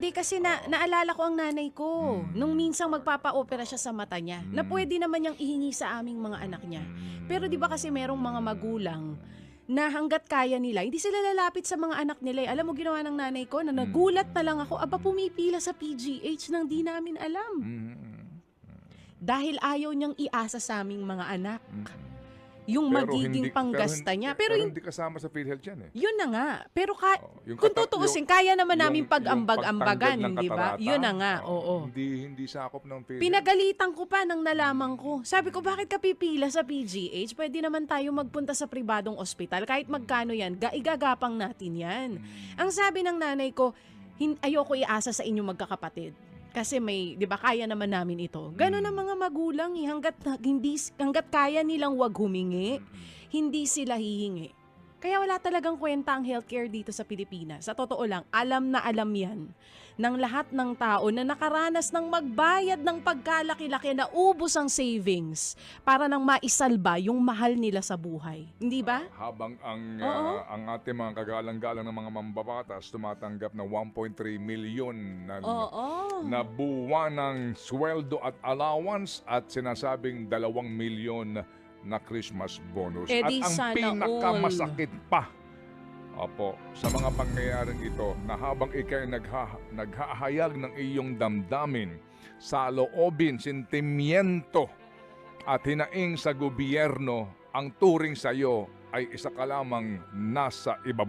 Hindi kasi Oo. naalala ko ang nanay ko, nung Hmm. minsang magpapa-opera siya sa mata niya, na Hmm. puwede naman niyang ihingi sa aming mga anak niya. Pero 'di ba kasi merong mga magulang na hangga't kaya nila, hindi sila lalapit sa mga anak nila, eh. Alam mo ginawa ng nanay ko na Hmm. nagulat na lang ako, aba pumipila sa PGH ng 'di namin alam. Mm. Dahil ayaw niyang iasa sa aming mga anak, Mm. yung Pero magiging hindi pero hin panggasta niya. Pero pero hindi kasama sa PhilHealth yan, eh. yun na nga, pero Oo, yung kung yung tutuusin kaya naman naming yung pagtanggal pag-ambag-ambagan, ng 'di ba? katarata, Yun na nga, oo, oo. hindi sakop ng PhilHealth. Pinagalitan ko pa nang nalaman ko. Sabi ko, bakit ka pipila sa PGH? Pwede naman tayo magpunta sa pribadong ospital. Kahit magkano yan, igagapang natin yan. Ang sabi ng nanay ko, ayoko iasa sa inyong magkakapatid. Kasi may, di ba, kaya naman namin ito. Ganon ang mga magulang, eh. Hanggat kaya nilang wag humingi, hindi sila hihingi. Kaya wala talagang kwenta ang healthcare dito sa Pilipinas. Sa totoo lang, alam na alam yan ng lahat ng tao na nakaranas ng magbayad ng pagkalaki-laki na ubos ang savings para nang maisalba yung mahal nila sa buhay. Hindi ba? Habang Oo. ang ating mga kagalang-galang ng mga mambabatas tumatanggap ng 1.3 million Oo. na buwanang sweldo at allowance at sinasabing 2 milyon na Christmas bonus. Eh At di ang sana pinakamasakit pa, opo, sa mga pangyayaring ito na habang ikay naghahayag ng iyong damdamin, saloobin, sentimiento at hinaing sa gobyerno, ang turing sa iyo ay isa ka lamang nasa ibaba.